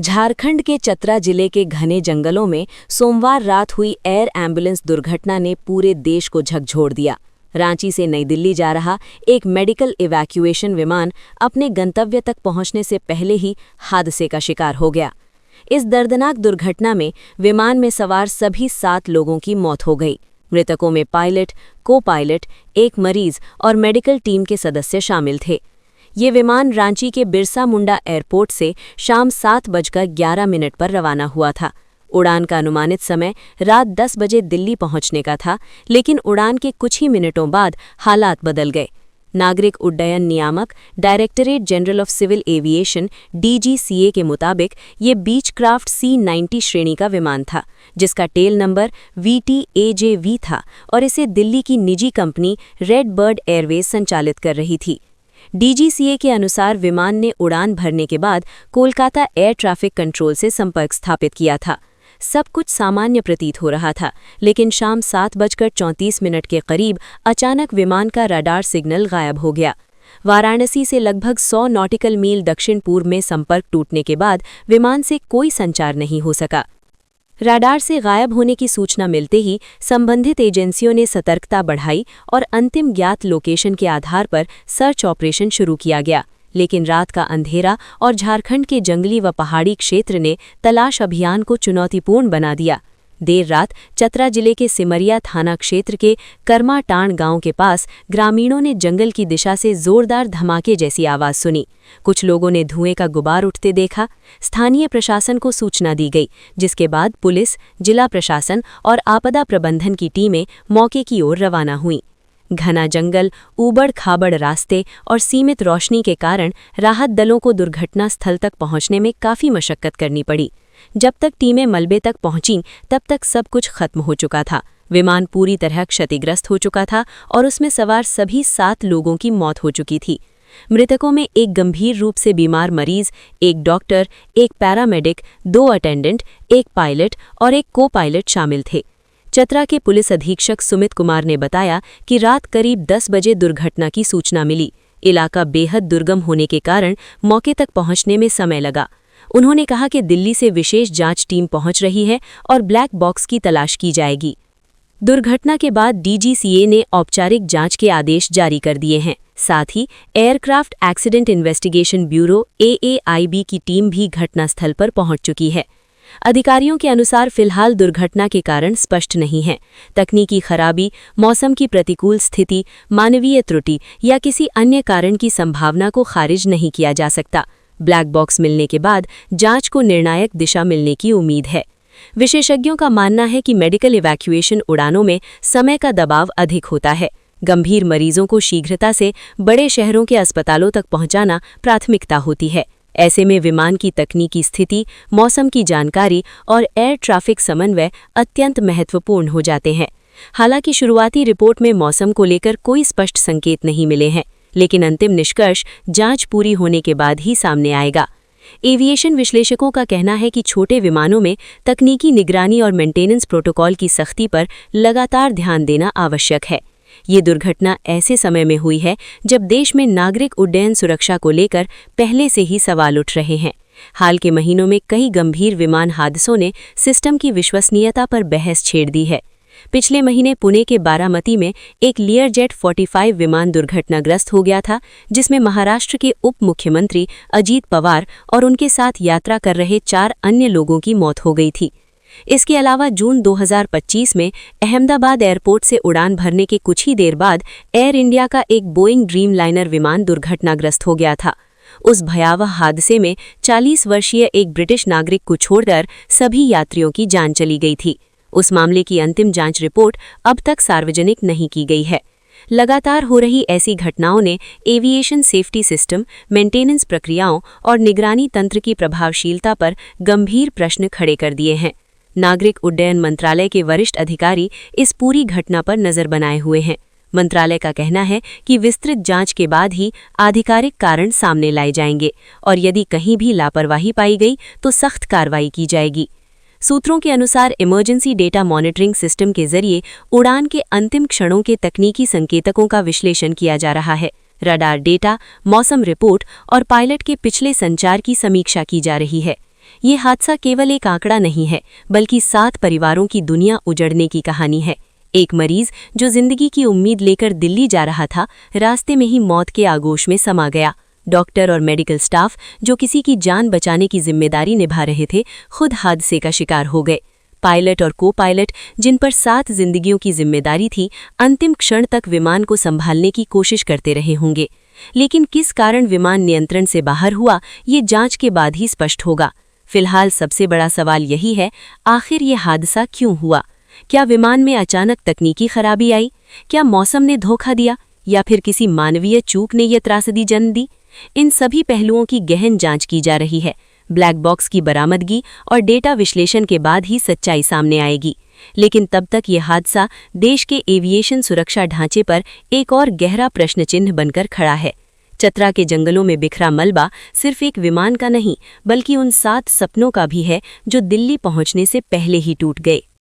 झारखंड के चतरा जिले के घने जंगलों में सोमवार रात हुई एयर एम्बुलेंस दुर्घटना ने पूरे देश को झकझोर दिया। रांची से नई दिल्ली जा रहा एक मेडिकल इवैक्यूएशन विमान अपने गंतव्य तक पहुंचने से पहले ही हादसे का शिकार हो गया। इस दर्दनाक दुर्घटना में विमान में सवार सभी 7 लोगों की मौत हो गई। मृतकों में पायलट, को पायलट, एक मरीज और मेडिकल टीम के सदस्य शामिल थे। ये विमान रांची के बिरसा मुंडा एयरपोर्ट से शाम 7:11 पर रवाना हुआ था। उड़ान का अनुमानित समय रात 10 बजे दिल्ली पहुंचने का था, लेकिन उड़ान के कुछ ही मिनटों बाद हालात बदल गए। नागरिक उड्डयन नियामक directorate general of civil aviation (DGCA) के मुताबिक ये बीचक्राफ्ट C-90 श्रेणी का विमान था, जिसका टेल नंबर VTAJV था और इसे दिल्ली की निजी कंपनी रेड बर्ड एयरवेज संचालित कर रही थी। DGCA के अनुसार विमान ने उड़ान भरने के बाद कोलकाता एयर ट्रैफिक कंट्रोल से संपर्क स्थापित किया था। सब कुछ सामान्य प्रतीत हो रहा था, लेकिन शाम 7:34 के करीब अचानक विमान का रडार सिग्नल गायब हो गया। वाराणसी से लगभग 100 नॉटिकल मील दक्षिण पूर्व में संपर्क टूटने के बाद विमान से कोई संचार नहीं हो सका। रडार से गायब होने की सूचना मिलते ही संबंधित एजेंसियों ने सतर्कता बढ़ाई और अंतिम ज्ञात लोकेशन के आधार पर सर्च ऑपरेशन शुरू किया गया, लेकिन रात का अंधेरा और झारखंड के जंगली व पहाड़ी क्षेत्र ने तलाश अभियान को चुनौतीपूर्ण बना दिया। देर रात चतरा जिले के सिमरिया थाना क्षेत्र के कर्माटाण गांव के पास ग्रामीणों ने जंगल की दिशा से जोरदार धमाके जैसी आवाज सुनी। कुछ लोगों ने धुएं का गुबार उठते देखा। स्थानीय प्रशासन को सूचना दी गई, जिसके बाद पुलिस, जिला प्रशासन और आपदा प्रबंधन की टीमें मौके की ओर रवाना हुईं। घना जंगल, ऊबड़-खाबड़ रास्ते और सीमित रोशनी के कारण राहत दलों को दुर्घटना स्थल तक पहुंचने में काफ़ी मशक्कत करनी पड़ी। जब तक टीमें मलबे तक पहुंचीं, तब तक सब कुछ खत्म हो चुका था। विमान पूरी तरह क्षतिग्रस्त हो चुका था और उसमें सवार सभी 7 लोगों की मौत हो चुकी थी। मृतकों में एक गंभीर रूप से बीमार मरीज, एक डॉक्टर, एक पैरामेडिक, 2 अटेंडेंट, एक पायलट और एक को पायलट शामिल थे। चतरा के पुलिस अधीक्षक सुमित कुमार ने बताया कि रात करीब 10 बजे दुर्घटना की सूचना मिली। इलाका बेहद दुर्गम होने के कारण मौके तक पहुंचने में समय लगा। उन्होंने कहा कि दिल्ली से विशेष जांच टीम पहुंच रही है और ब्लैक बॉक्स की तलाश की जाएगी। दुर्घटना के बाद DGCA ने औपचारिक जांच के आदेश जारी कर दिए हैं। साथ ही aircraft accident investigation bureau AAIB की टीम भी घटनास्थल पर पहुंच चुकी है। अधिकारियों के अनुसार फिलहाल दुर्घटना के कारण स्पष्ट नहीं है। तकनीकी खराबी, मौसम की प्रतिकूल स्थिति, मानवीय त्रुटि या किसी अन्य कारण की संभावना को खारिज नहीं किया जा सकता। ब्लैक बॉक्स मिलने के बाद जांच को निर्णायक दिशा मिलने की उम्मीद है। विशेषज्ञों का मानना है कि मेडिकल इवैक्यूएशन उड़ानों में समय का दबाव अधिक होता है। गंभीर मरीजों को शीघ्रता से बड़े शहरों के अस्पतालों तक पहुंचाना प्राथमिकता होती है। ऐसे में विमान की तकनीकी स्थिति, मौसम की जानकारी और एयर ट्रैफिक समन्वय अत्यंत महत्वपूर्ण हो जाते हैं। हालांकि शुरुआती रिपोर्ट में मौसम को लेकर कोई स्पष्ट संकेत नहीं मिले हैं, लेकिन अंतिम निष्कर्ष जांच पूरी होने के बाद ही सामने आएगा। एविएशन विश्लेषकों का कहना है कि छोटे विमानों में तकनीकी निगरानी और मेंटेनेंस प्रोटोकॉल की सख्ती पर लगातार ध्यान देना आवश्यक है। ये दुर्घटना ऐसे समय में हुई है जब देश में नागरिक उड्डयन सुरक्षा को लेकर पहले से ही सवाल उठ रहे हैं। हाल के महीनों में कई गंभीर विमान हादसों ने सिस्टम की विश्वसनीयता पर बहस छेड़ दी है। पिछले महीने पुणे के बारामती में एक लियरजेट 45 विमान दुर्घटनाग्रस्त हो गया था, जिसमें महाराष्ट्र के उप मुख्यमंत्री अजीत पवार और उनके साथ यात्रा कर रहे 4 अन्य लोगों की मौत हो गई थी। इसके अलावा जून 2025 में अहमदाबाद एयरपोर्ट से उड़ान भरने के कुछ ही देर बाद एयर इंडिया का एक बोइंग ड्रीमलाइनर विमान दुर्घटनाग्रस्त हो गया था। उस भयावह हादसे में 40 वर्षीय एक ब्रिटिश नागरिक को छोड़कर सभी यात्रियों की जान चली गई थी। उस मामले की अंतिम जांच रिपोर्ट अब तक सार्वजनिक नहीं की गई है। लगातार हो रही ऐसी घटनाओं ने एविएशन सेफ्टी सिस्टम, मेंटेनेंस प्रक्रियाओं और निगरानी तंत्र की प्रभावशीलता पर गंभीर प्रश्न खड़े कर दिए हैं। नागरिक उड्डयन मंत्रालय के वरिष्ठ अधिकारी इस पूरी घटना पर नजर बनाए हुए हैं। मंत्रालय का कहना है कि विस्तृत जांच के बाद ही आधिकारिक कारण सामने लाए जाएंगे और यदि कहीं भी लापरवाही पाई गई तो सख्त कार्रवाई की जाएगी। सूत्रों के अनुसार इमरजेंसी डेटा मॉनिटरिंग सिस्टम के जरिए उड़ान के अंतिम क्षणों के तकनीकी संकेतकों का विश्लेषण किया जा रहा है। रडार डेटा, मौसम रिपोर्ट और पायलट के पिछले संचार की समीक्षा की जा रही है। ये हादसा केवल एक आंकड़ा नहीं है, बल्कि 7 परिवारों की दुनिया उजड़ने की कहानी है। एक मरीज जो जिंदगी की उम्मीद लेकर दिल्ली जा रहा था, रास्ते में ही मौत के आगोश में समा गया। डॉक्टर और मेडिकल स्टाफ जो किसी की जान बचाने की जिम्मेदारी निभा रहे थे, खुद हादसे का शिकार हो गए। पायलट और को पायलट, जिन पर 7 जिंदगियों की जिम्मेदारी थी, अंतिम क्षण तक विमान को संभालने की कोशिश करते रहे होंगे। लेकिन किस कारण विमान नियंत्रण से बाहर हुआ, ये जांच के बाद ही स्पष्ट होगा। फिलहाल सबसे बड़ा सवाल यही है, आखिर ये हादसा क्यों हुआ? क्या विमान में अचानक तकनीकी खराबी आई? क्या मौसम ने धोखा दिया? या फिर किसी मानवीय चूक ने यह त्रासदी जन्म दी? इन सभी पहलुओं की गहन जांच की जा रही है। ब्लैक बॉक्स की बरामदगी और डेटा विश्लेषण के बाद ही सच्चाई सामने आएगी। लेकिन तब तक ये हादसा देश के एविएशन सुरक्षा ढांचे पर एक और गहरा प्रश्न चिन्ह बनकर खड़ा है। चतरा के जंगलों में बिखरा मलबा सिर्फ एक विमान का नहीं, बल्कि उन 7 सपनों का भी है जो दिल्ली पहुंचने से पहले ही टूट गए।